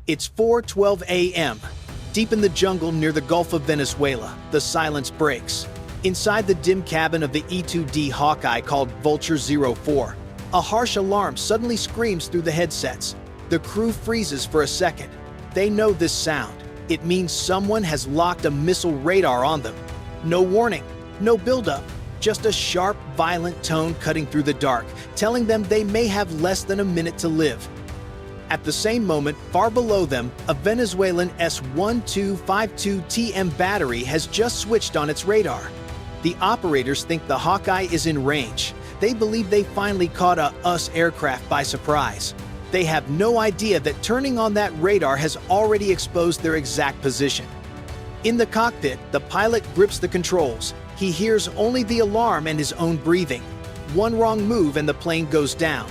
It's 4:12 a.m. Deep in the jungle near the Gulf of Venezuela, the silence breaks. Inside the dim cabin of the E-2D Hawkeye called Vulture 04, a harsh alarm suddenly screams through the headsets. The crew freezes for a second. They know this sound. It means someone has locked a missile radar on them. No warning, no buildup, just a sharp, violent tone cutting through the dark, telling them they may have less than a minute to live. At the same moment, far below them, a Venezuelan S-1252TM battery has just switched on its radar. The operators think the Hawkeye is in range. They believe they finally caught a US aircraft by surprise. They have no idea that turning on that radar has already exposed their exact position. In the cockpit, the pilot grips the controls. He hears only the alarm and his own breathing. One wrong move and the plane goes down.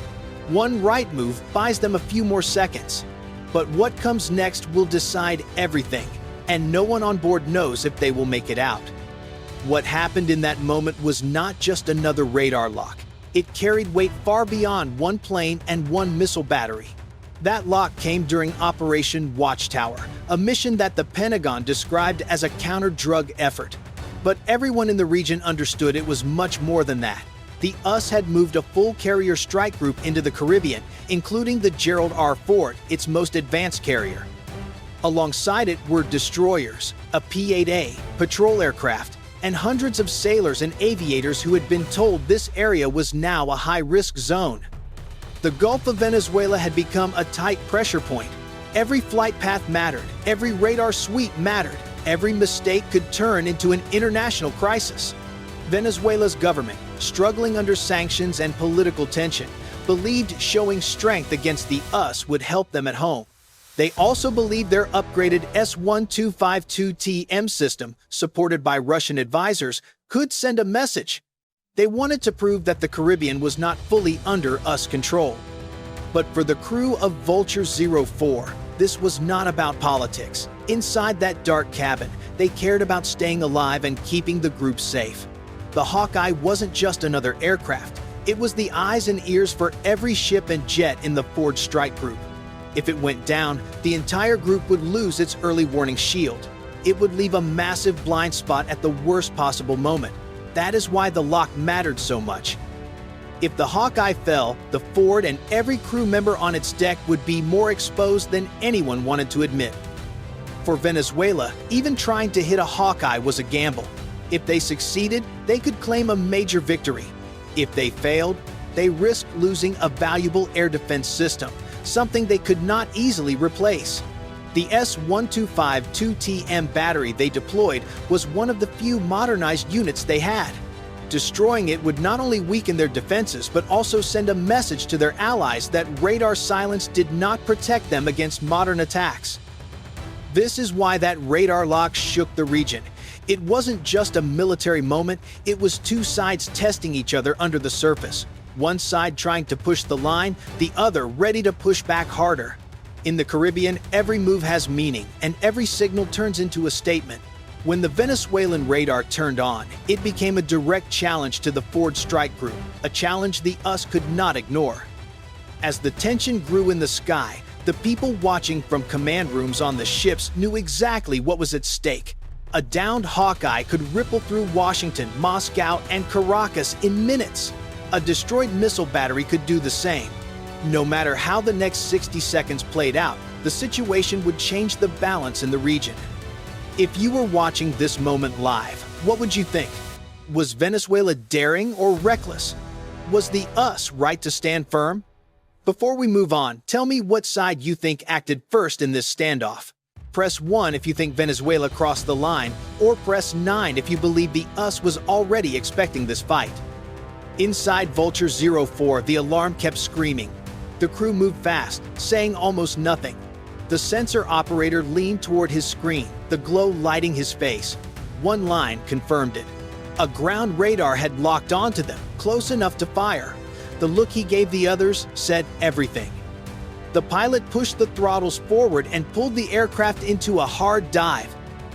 One right move buys them a few more seconds. But what comes next will decide everything, and no one on board knows if they will make it out. What happened in that moment was not just another radar lock. It carried weight far beyond one plane and one missile battery. That lock came during Operation Watchtower, a mission that the Pentagon described as a counter-drug effort. But everyone in the region understood it was much more than that. The US had moved a full carrier strike group into the Caribbean, including the Gerald R. Ford, its most advanced carrier. Alongside it were destroyers, a P-8A, patrol aircraft, and hundreds of sailors and aviators who had been told this area was now a high-risk zone. The Gulf of Venezuela had become a tight pressure point. Every flight path mattered, every radar sweep mattered, every mistake could turn into an international crisis. Venezuela's government, struggling under sanctions and political tension, believed showing strength against the US would help them at home. They also believed their upgraded S-1252TM system, supported by Russian advisors, could send a message. They wanted to prove that the Caribbean was not fully under US control. But for the crew of Vulture 04, this was not about politics. Inside that dark cabin, they cared about staying alive and keeping the group safe. The Hawkeye wasn't just another aircraft. It was the eyes and ears for every ship and jet in the Ford strike group. If it went down, the entire group would lose its early warning shield. It would leave a massive blind spot at the worst possible moment. That is why the lock mattered so much. If the Hawkeye fell, the Ford and every crew member on its deck would be more exposed than anyone wanted to admit. For Venezuela, even trying to hit a Hawkeye was a gamble. If they succeeded, they could claim a major victory. If they failed, they risked losing a valuable air defense system, something they could not easily replace. The S-1252TM battery they deployed was one of the few modernized units they had. Destroying it would not only weaken their defenses but also send a message to their allies that radar silence did not protect them against modern attacks. This is why that radar lock shook the region. It wasn't just a military moment, it was two sides testing each other under the surface. One side trying to push the line, the other ready to push back harder. In the Caribbean, every move has meaning, and every signal turns into a statement. When the Venezuelan radar turned on, it became a direct challenge to the Ford strike group, a challenge the US could not ignore. As the tension grew in the sky, the people watching from command rooms on the ships knew exactly what was at stake. A downed Hawkeye could ripple through Washington, Moscow, and Caracas in minutes. A destroyed missile battery could do the same. No matter how the next 60 seconds played out, the situation would change the balance in the region. If you were watching this moment live, what would you think? Was Venezuela daring or reckless? Was the US right to stand firm? Before we move on, tell me what side you think acted first in this standoff. Press 1 if you think Venezuela crossed the line, or press 9 if you believe the US was already expecting this fight. Inside Vulture 04, the alarm kept screaming. The crew moved fast, saying almost nothing. The sensor operator leaned toward his screen, the glow lighting his face. One line confirmed it. A ground radar had locked onto them, close enough to fire. The look he gave the others said everything. The pilot pushed the throttles forward and pulled the aircraft into a hard dive.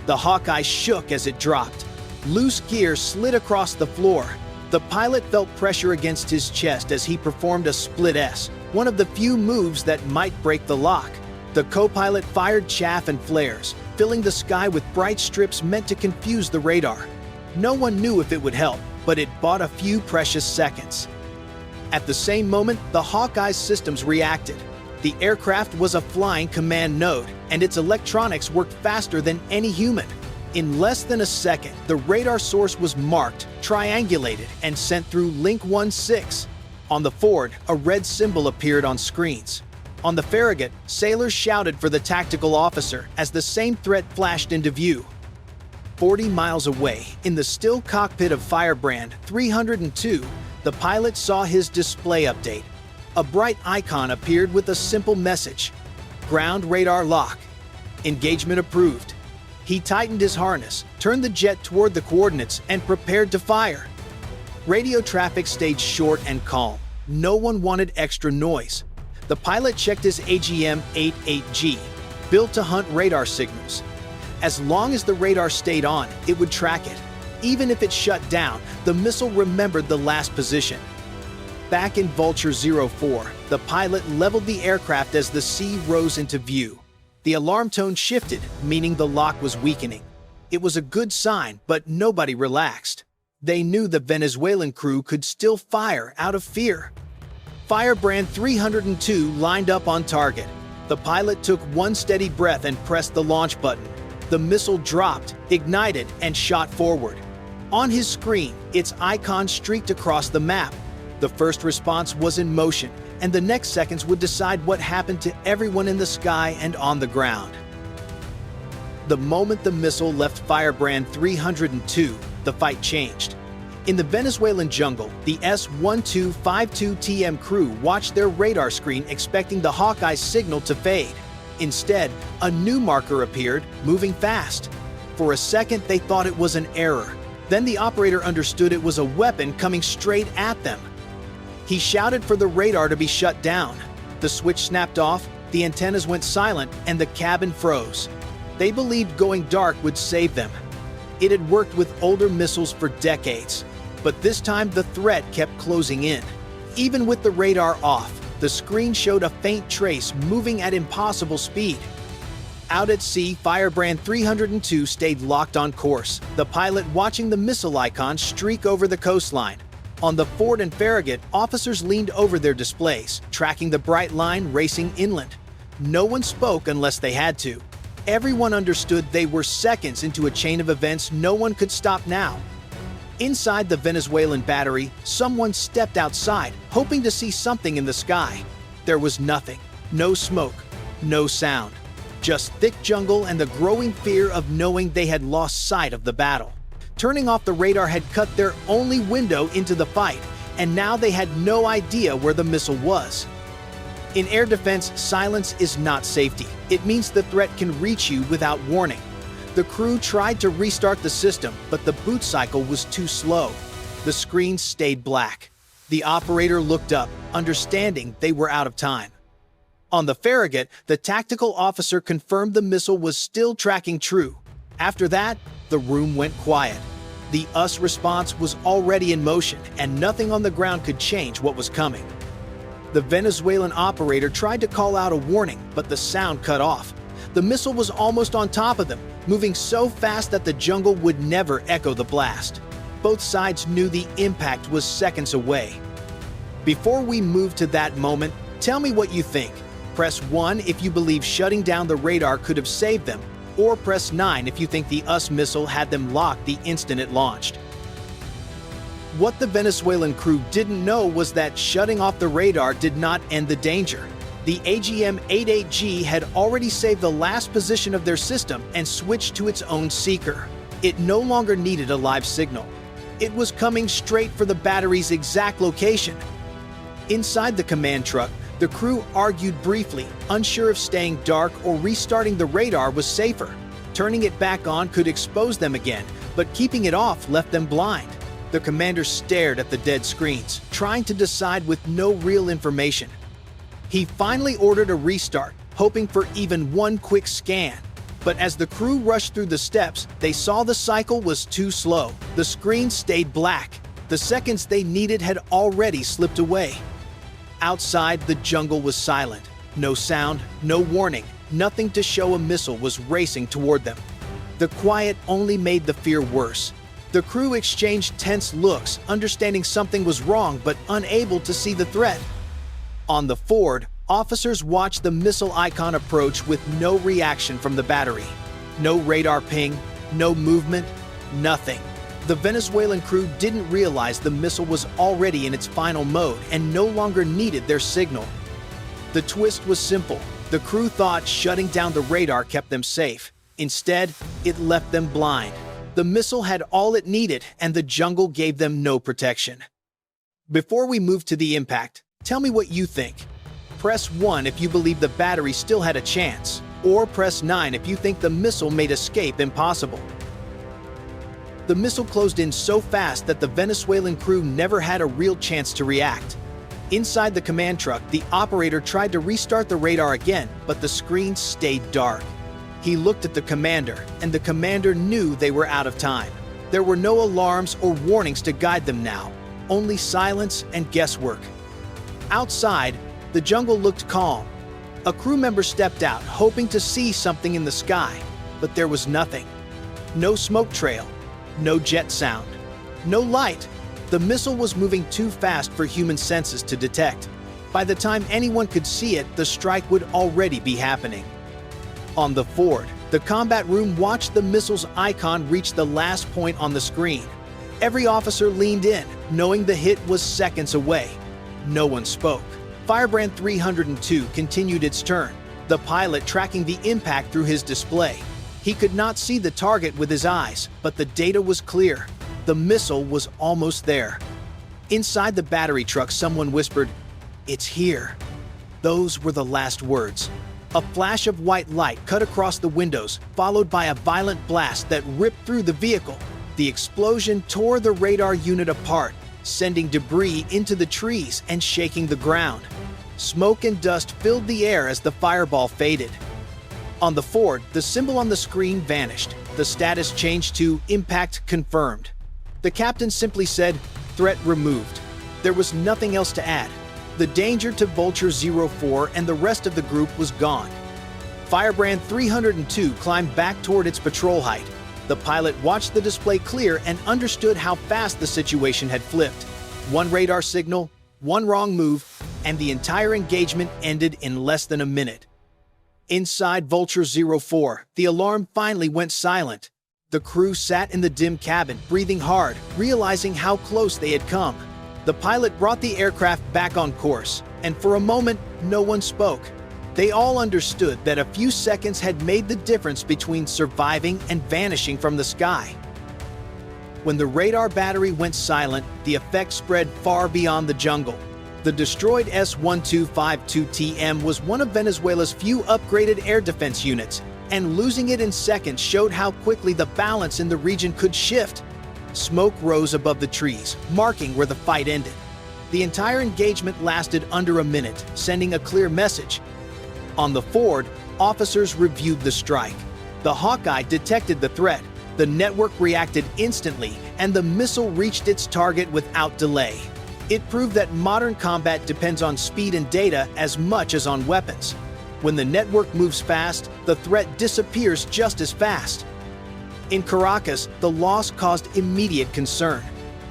The Hawkeye shook as it dropped. Loose gear slid across the floor. The pilot felt pressure against his chest as he performed a split S, one of the few moves that might break the lock. The co-pilot fired chaff and flares, filling the sky with bright strips meant to confuse the radar. No one knew if it would help, but it bought a few precious seconds. At the same moment, the Hawkeye's systems reacted. The aircraft was a flying command node, and its electronics worked faster than any human. In less than a second, the radar source was marked, triangulated, and sent through Link 16. On the Ford, a red symbol appeared on screens. On the Farragut, sailors shouted for the tactical officer as the same threat flashed into view. 40 miles away, in the still cockpit of Firebrand 302, the pilot saw his display update. A bright icon appeared with a simple message: ground radar lock. Engagement approved. He tightened his harness, turned the jet toward the coordinates, and prepared to fire. Radio traffic stayed short and calm. No one wanted extra noise. The pilot checked his AGM-88G, built to hunt radar signals. As long as the radar stayed on, it would track it. Even if it shut down, the missile remembered the last position. Back in Vulture 04, the pilot leveled the aircraft as the sea rose into view. The alarm tone shifted, meaning the lock was weakening. It was a good sign, but nobody relaxed. They knew the Venezuelan crew could still fire out of fear. Firebrand 302 lined up on target. The pilot took one steady breath and pressed the launch button. The missile dropped, ignited, and shot forward. On his screen, its icon streaked across the map. The first response was in motion, and the next seconds would decide what happened to everyone in the sky and on the ground. The moment the missile left Firebrand 302, the fight changed. In the Venezuelan jungle, the S-1252TM crew watched their radar screen expecting the Hawkeye signal to fade. Instead, a new marker appeared, moving fast. For a second, they thought it was an error. Then the operator understood it was a weapon coming straight at them. He shouted for the radar to be shut down. The switch snapped off, the antennas went silent, and the cabin froze. They believed going dark would save them. It had worked with older missiles for decades, but this time the threat kept closing in. Even with the radar off, the screen showed a faint trace moving at impossible speed. Out at sea, Firebrand 302 stayed locked on course, the pilot watching the missile icon streak over the coastline. On the Ford and Farragut, officers leaned over their displays, tracking the bright line racing inland. No one spoke unless they had to. Everyone understood they were seconds into a chain of events no one could stop now. Inside the Venezuelan battery, someone stepped outside, hoping to see something in the sky. There was nothing. No smoke. No sound. Just thick jungle and the growing fear of knowing they had lost sight of the battle. Turning off the radar had cut their only window into the fight, and now they had no idea where the missile was. In air defense, silence is not safety. It means the threat can reach you without warning. The crew tried to restart the system, but the boot cycle was too slow. The screen stayed black. The operator looked up, understanding they were out of time. On the Farragut, the tactical officer confirmed the missile was still tracking true. After that, the room went quiet. The US response was already in motion, and nothing on the ground could change what was coming. The Venezuelan operator tried to call out a warning, but the sound cut off. The missile was almost on top of them, moving so fast that the jungle would never echo the blast. Both sides knew the impact was seconds away. Before we move to that moment, tell me what you think. Press 1 if you believe shutting down the radar could have saved them, or press 9 if you think the US missile had them locked the instant it launched. What the Venezuelan crew didn't know was that shutting off the radar did not end the danger. The AGM-88G had already saved the last position of their system and switched to its own seeker. It no longer needed a live signal. It was coming straight for the battery's exact location. Inside the command truck, the crew argued briefly, unsure if staying dark or restarting the radar was safer. Turning it back on could expose them again, but keeping it off left them blind. The commander stared at the dead screens, trying to decide with no real information. He finally ordered a restart, hoping for even one quick scan. But as the crew rushed through the steps, they saw the cycle was too slow. The screen stayed black. The seconds they needed had already slipped away. Outside, the jungle was silent. No sound, no warning, Nothing to show a missile was racing toward them. The quiet only made the fear worse. The crew exchanged tense looks, understanding something was wrong but unable to see the threat. On the Ford, officers watched the missile icon approach with no reaction from the battery. No radar ping, no movement, nothing. The Venezuelan crew didn't realize the missile was already in its final mode and no longer needed their signal. The twist was simple. The crew thought shutting down the radar kept them safe. Instead, it left them blind. The missile had all it needed, and the jungle gave them no protection. Before we move to the impact, tell me what you think. Press 1 if you believe the battery still had a chance, or press 9 if you think the missile made escape impossible. The missile closed in so fast that the Venezuelan crew never had a real chance to react. Inside the command truck, the operator tried to restart the radar again, but the screen stayed dark. He looked at the commander, and the commander knew they were out of time. There were no alarms or warnings to guide them now, only silence and guesswork. Outside, the jungle looked calm. A crew member stepped out, hoping to see something in the sky, but there was nothing. No smoke trail, no jet sound, no light. The missile was moving too fast for human senses to detect. By the time anyone could see it, the strike would already be happening. On the Ford, the combat room watched the missile's icon reach the last point on the screen. Every officer leaned in, knowing the hit was seconds away. No one spoke. Firebrand 302 continued its turn, the pilot tracking the impact through his display. He could not see the target with his eyes, but the data was clear. The missile was almost there. Inside the battery truck, someone whispered, "It's here." Those were the last words. A flash of white light cut across the windows, followed by a violent blast that ripped through the vehicle. The explosion tore the radar unit apart, sending debris into the trees and shaking the ground. Smoke and dust filled the air as the fireball faded. On the Ford, the symbol on the screen vanished. The status changed to "Impact Confirmed." The captain simply said, "Threat removed." There was nothing else to add. The danger to Vulture 04 and the rest of the group was gone. Firebrand 302 climbed back toward its patrol height. The pilot watched the display clear and understood how fast the situation had flipped. One radar signal, one wrong move, and the entire engagement ended in less than a minute. Inside Vulture 04, the alarm finally went silent. The crew sat in the dim cabin, breathing hard, realizing how close they had come. The pilot brought the aircraft back on course, and for a moment, no one spoke. They all understood that a few seconds had made the difference between surviving and vanishing from the sky. When the radar battery went silent, the effect spread far beyond the jungle. The destroyed S-1252TM was one of Venezuela's few upgraded air defense units, and losing it in seconds showed how quickly the balance in the region could shift. Smoke rose above the trees, marking where the fight ended. The entire engagement lasted under a minute, sending a clear message. On the Ford, officers reviewed the strike. The Hawkeye detected the threat, the network reacted instantly, and the missile reached its target without delay. It proved that modern combat depends on speed and data as much as on weapons. When the network moves fast, the threat disappears just as fast. In Caracas, the loss caused immediate concern.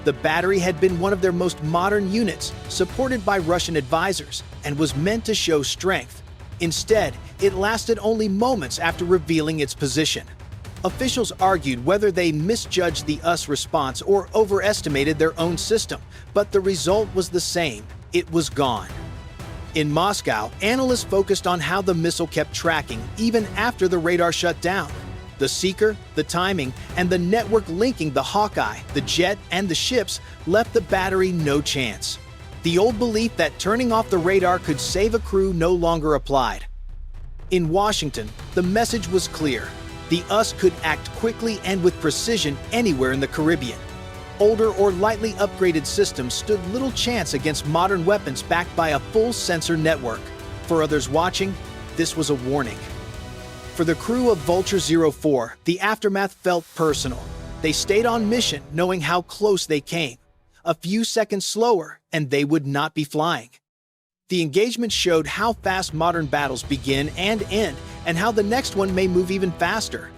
The battery had been one of their most modern units, supported by Russian advisors, and was meant to show strength. Instead, it lasted only moments after revealing its position. Officials argued whether they misjudged the US response or overestimated their own system, but the result was the same: it was gone. In Moscow, analysts focused on how the missile kept tracking even after the radar shut down. The seeker, the timing, and the network linking the Hawkeye, the jet, and the ships left the battery no chance. The old belief that turning off the radar could save a crew no longer applied. In Washington, the message was clear: the US could act quickly and with precision anywhere in the Caribbean. Older or lightly upgraded systems stood little chance against modern weapons backed by a full sensor network. For others watching, this was a warning. For the crew of Vulture 04, the aftermath felt personal. They stayed on mission knowing how close they came. A few seconds slower, and they would not be flying. The engagement showed how fast modern battles begin and end, and how the next one may move even faster.